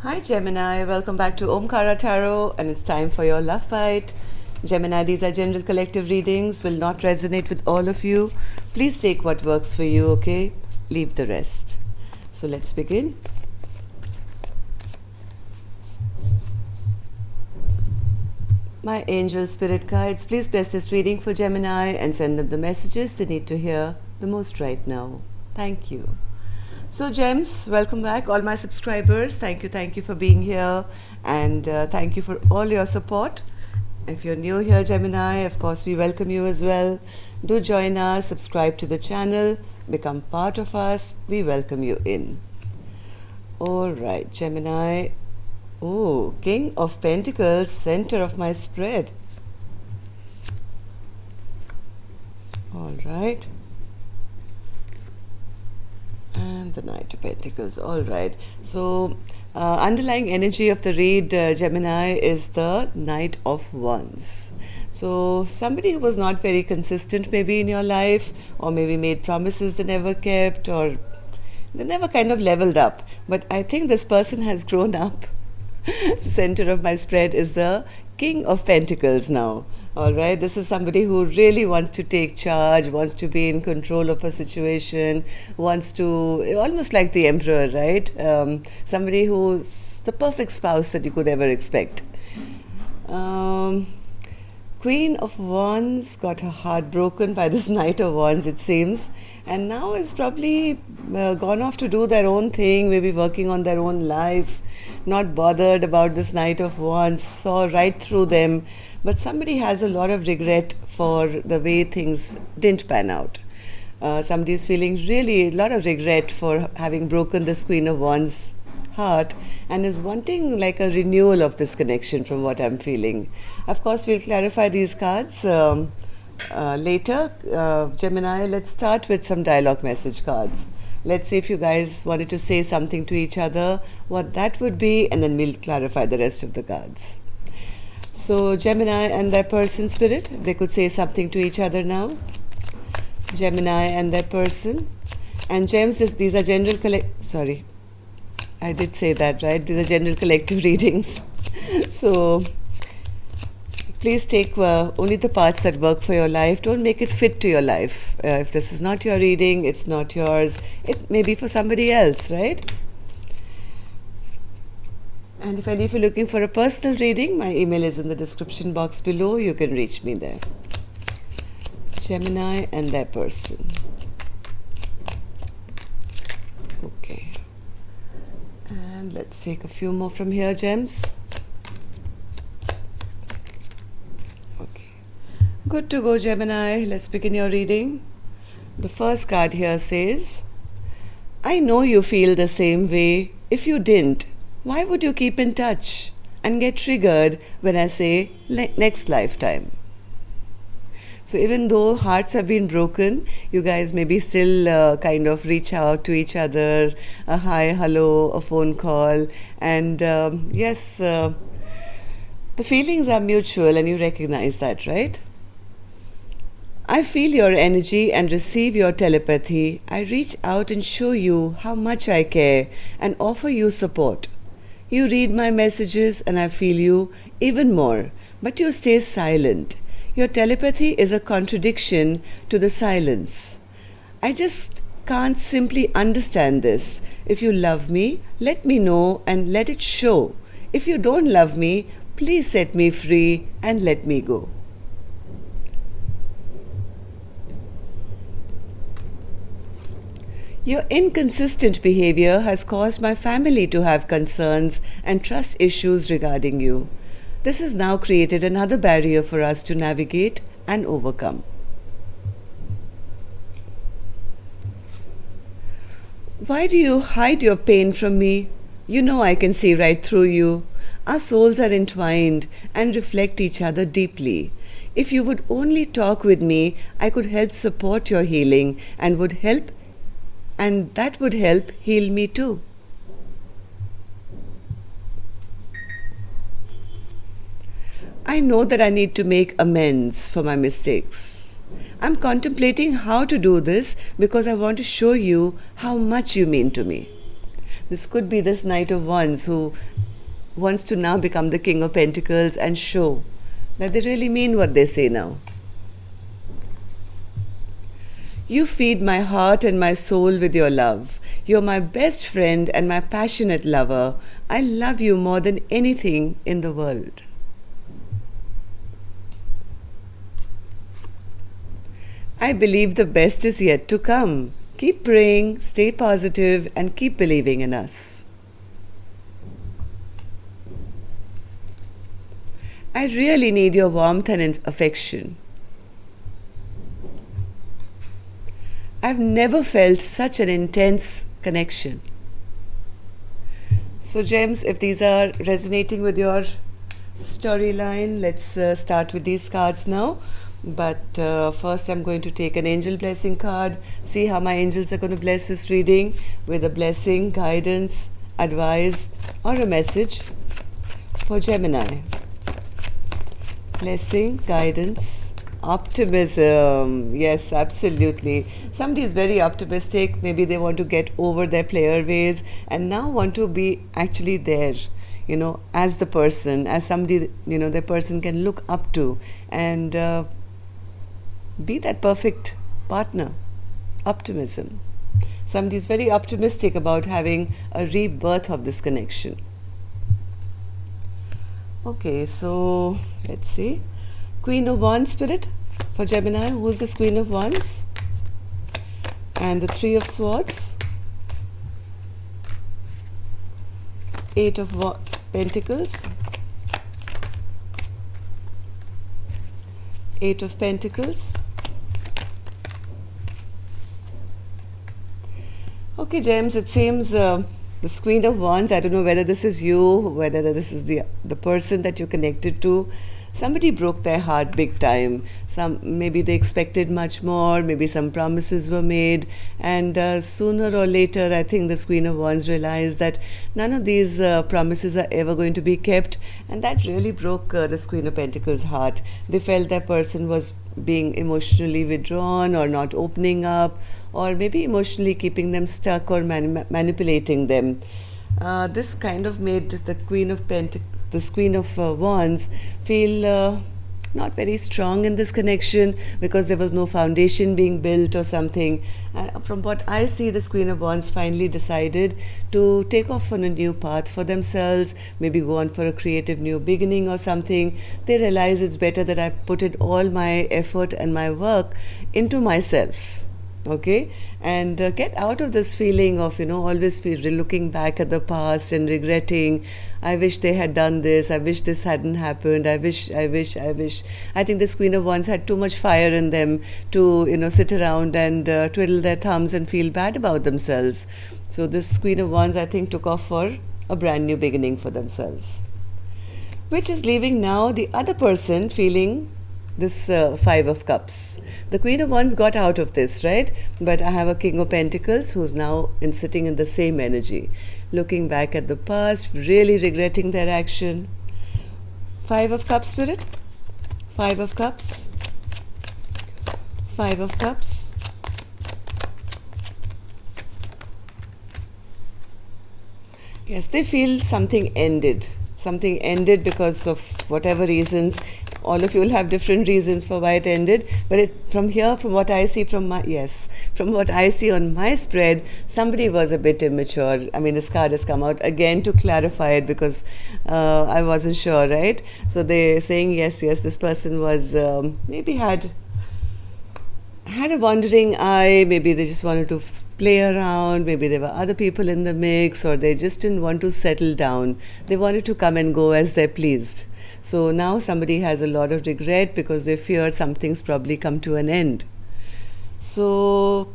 Hi Gemini, welcome back to Omkara Tarot, and it's time for your love bite. Gemini, these are general collective readings, will not resonate with all of you. Please take what works for you, okay? Leave the rest. So let's begin. My angel spirit guides, please bless this reading for Gemini and send them the messages they need to hear the most right now. Thank you. So Gems, welcome back, all my subscribers. Thank you for being here, and thank you for all your support. If you're new here, Gemini, of course we welcome you as well. Do join us, subscribe to the channel, become part of us. We welcome you in. All right, Gemini. Oh, King of Pentacles, center of my spread. All right. And the Knight of Pentacles. All right. So, underlying energy of the read, Gemini, is the Knight of Wands. So, somebody who was not very consistent maybe in your life, or maybe made promises they never kept, or they never kind of leveled up. But I think this person has grown up. The center of my spread is the King of Pentacles now. All right, this is somebody who really wants to take charge, wants to be in control of a situation, wants to, almost like the emperor, right? Somebody who's the perfect spouse that you could ever expect. Queen of Wands got her heart broken by this Knight of Wands, it seems, and now is probably gone off to do their own thing, maybe working on their own life, not bothered about this Knight of Wands, saw right through them. But somebody has a lot of regret for the way things didn't pan out. Somebody is feeling really a lot of regret for having broken this Queen of Wands heart, and is wanting like a renewal of this connection from what I'm feeling. Of course, we'll clarify these cards later. Gemini, let's start with some dialogue message cards. Let's see if you guys wanted to say something to each other, what that would be, and then we'll clarify the rest of the cards. So Gemini and their person spirit, they could say something to each other now. Gemini and their person. And Gems, these are general sorry, I did say that, right? These are general collective readings. So please take only the parts that work for your life. Don't make it fit to your life. If this is not your reading, it's not yours. It may be for somebody else, right? And if any of you are looking for a personal reading, my email is in the description box below. You can reach me there. Gemini and their person. Okay. And let's take a few more from here, Gems. Okay. Good to go, Gemini. Let's begin your reading. The first card here says, I know you feel the same way. If you didn't, why would you keep in touch and get triggered when I say next lifetime? So even though hearts have been broken, you guys maybe still kind of reach out to each other, a hi, hello, a phone call, and yes, the feelings are mutual and you recognize that, right? I feel your energy and receive your telepathy. I reach out and show you how much I care and offer you support. You read my messages and I feel you even more, but you stay silent. Your telepathy is a contradiction to the silence. I just can't simply understand this. If you love me, let me know and let it show. If you don't love me, please set me free and let me go. Your inconsistent behavior has caused my family to have concerns and trust issues regarding you. This has now created another barrier for us to navigate and overcome. Why do you hide your pain from me? You know I can see right through you. Our souls are entwined and reflect each other deeply. If you would only talk with me, I could help support your healing and that would help heal me too. I know that I need to make amends for my mistakes. I'm contemplating how to do this because I want to show you how much you mean to me. This could be this Knight of Wands who wants to now become the King of Pentacles and show that they really mean what they say now. You feed my heart and my soul with your love. You're my best friend and my passionate lover. I love you more than anything in the world. I believe the best is yet to come. Keep praying, stay positive, and keep believing in us. I really need your warmth and affection. I've never felt such an intense connection. So gems, if these are resonating with your storyline, let's start with these cards now. But first I'm going to take an angel blessing card, see how my angels are going to bless this reading with a blessing, guidance, advice, or a message for Gemini. Blessing, guidance, optimism. Yes, absolutely. Somebody is very optimistic. Maybe they want to get over their player ways and now want to be actually there, as the person, as somebody, the person can look up to and be that perfect partner. Optimism. Somebody is very optimistic about having a rebirth of this connection. Okay, so let's see. Queen of Wands spirit for Gemini. Who's this Queen of Wands? And the Three of Swords. Eight of Pentacles. Eight of Pentacles. Okay, gems, it seems this Queen of Wands, I don't know whether this is you, whether this is the person that you're connected to. Somebody broke their heart big time. Maybe they expected much more, maybe some promises were made, and sooner or later I think this Queen of Wands realized that none of these promises are ever going to be kept, and that really broke this Queen of Pentacles' heart. They felt that person was being emotionally withdrawn or not opening up, or maybe emotionally keeping them stuck or manipulating them. This kind of made the Queen of Wands feel not very strong in this connection because there was no foundation being built or something. From what I see, this Queen of Wands finally decided to take off on a new path for themselves, maybe go on for a creative new beginning or something. They realize it's better that I put in all my effort and my work into myself. Okay, and get out of this feeling of always looking back at the past and regretting. I wish they had done this. I wish this hadn't happened. I wish. I think this Queen of Wands had too much fire in them to sit around and twiddle their thumbs and feel bad about themselves. So this Queen of Wands, I think, took off for a brand new beginning for themselves, which is leaving now the other person feeling this Five of Cups. The Queen of Wands got out of this, right? But I have a King of Pentacles who's now sitting in the same energy, looking back at the past, really regretting their action. Five of Cups spirit. Five of Cups. Five of Cups. Yes, they feel something ended. Something ended because of whatever reasons. All of you will have different reasons for why it ended, but from what I see from what I see on my spread, somebody was a bit immature. I mean, this card has come out again to clarify it because I wasn't sure, right? So they're saying yes, this person was maybe had a wandering eye. Maybe they just wanted to play around. Maybe there were other people in the mix, or they just didn't want to settle down. They wanted to come and go as they pleased. So now somebody has a lot of regret because they fear something's probably come to an end. So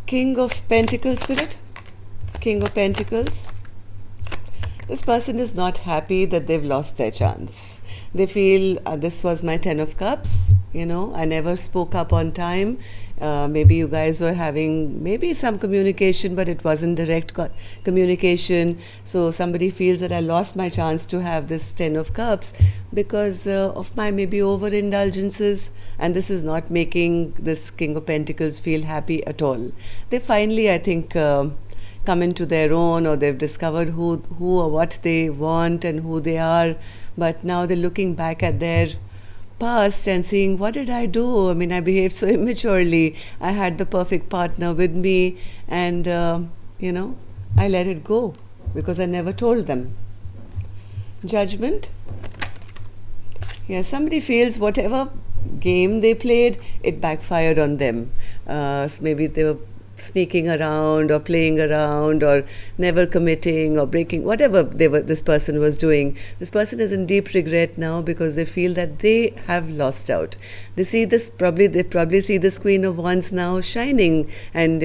King of Pentacles spirit. King of Pentacles. This person is not happy that they've lost their chance. They feel this was my Ten of Cups. I never spoke up on time. Maybe you guys were having maybe some communication, but it wasn't direct communication. So somebody feels that I lost my chance to have this Ten of Cups because of my maybe overindulgences, and this is not making this King of Pentacles feel happy at all. They finally, I think, come into their own, or they've discovered who or what they want and who they are. But now they're looking back at their past and seeing, what did I do? I mean, I behaved so immaturely. I had the perfect partner with me, and I let it go because I never told them. Judgment. Yeah, somebody feels whatever game they played, it backfired on them. Maybe they were sneaking around or playing around or never committing or breaking, whatever this person was doing. This person is in deep regret now because they feel that they have lost out. They probably see this Queen of Wands now shining and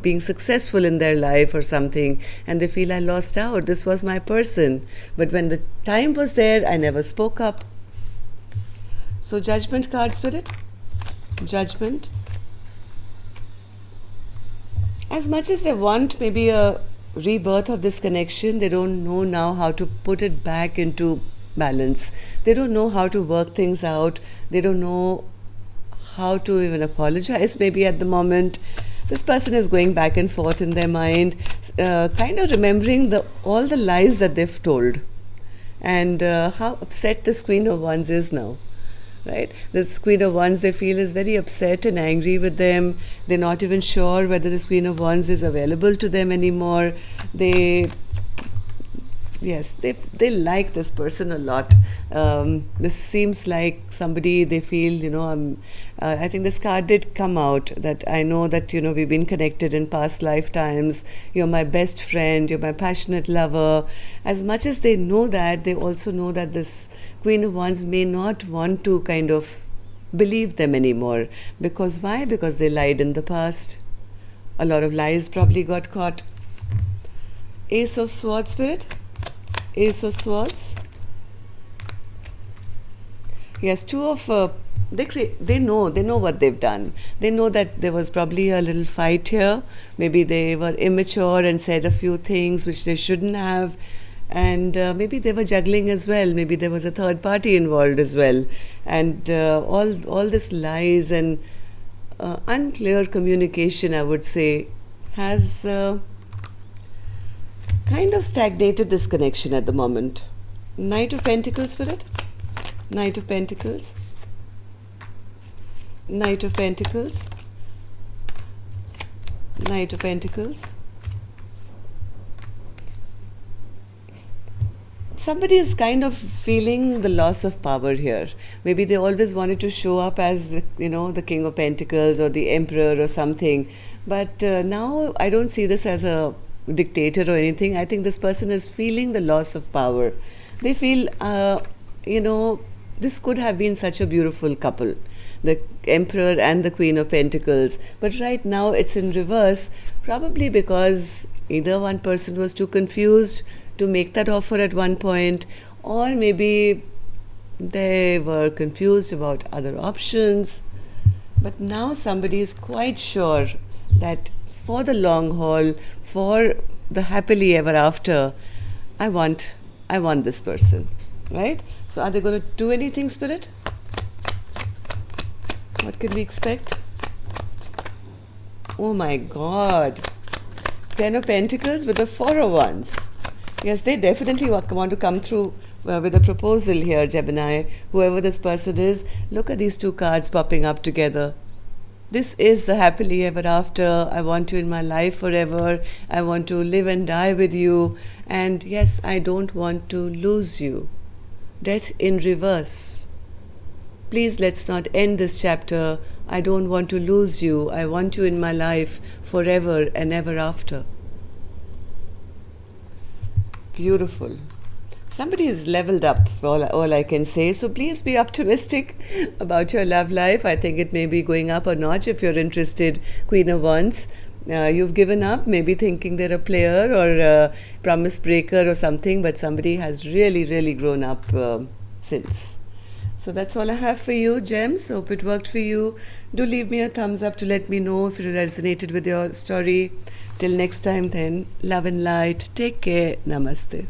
being successful in their life or something, and they feel, I lost out. This was my person, but when the time was there, I never spoke up. So Judgment card, Spirit. Judgment. As much as they want maybe a rebirth of this connection, they don't know now how to put it back into balance. They don't know how to work things out. They don't know how to even apologize maybe at the moment. This person is going back and forth in their mind, kind of remembering all the lies that they've told, and how upset this Queen of Wands is now. Right? This Queen of Wands, they feel, is very upset and angry with them. They're not even sure whether this Queen of Wands is available to them anymore. They like this person a lot. This seems like somebody they feel, I think this card did come out, that I know that, we've been connected in past lifetimes. You're my best friend. You're my passionate lover. As much as they know that, they also know that this Queen of Wands may not want to kind of believe them anymore. Because why? Because they lied in the past. A lot of lies probably got caught. Ace of Swords, Spirit. Ace of Swords. Yes, two of they know what they've done. They know that there was probably a little fight here. Maybe they were immature and said a few things which they shouldn't have, and maybe they were juggling as well. Maybe there was a third party involved as well, and all this lies and unclear communication, I would say, has kind of stagnated this connection at the moment. Knight of Pentacles, Spirit. Knight of Pentacles. Knight of Pentacles. Knight of Pentacles. Somebody is kind of feeling the loss of power here. Maybe they always wanted to show up as, the King of Pentacles or the Emperor or something. But now I don't see this as a dictator or anything. I think this person is feeling the loss of power. They feel, this could have been such a beautiful couple, the Emperor and the Queen of Pentacles. But right now it's in reverse, probably because either one person was too confused to make that offer at one point, or maybe they were confused about other options. But now somebody is quite sure that for the long haul, for the happily ever after, I want this person, right? So are they going to do anything, Spirit? What can we expect? Oh my God. 10 of Pentacles with the 4 of Wands. Yes, they definitely want to come through with a proposal here, Gemini. Whoever this person is, look at these two cards popping up together. This is the happily ever after. I want you in my life forever. I want to live and die with you. And yes, I don't want to lose you. Death in reverse. Please, let's not end this chapter. I don't want to lose you. I want you in my life forever and ever after. Beautiful. Somebody is leveled up, all I can say. So please be optimistic about your love life. I think it may be going up a notch if you're interested, Queen of Wands. You've given up, maybe thinking they're a player or a promise breaker or something, but somebody has really, really grown up since. So that's all I have for you, Gems. Hope it worked for you. Do leave me a thumbs up to let me know if it resonated with your story. Till next time then, love and light. Take care. Namaste.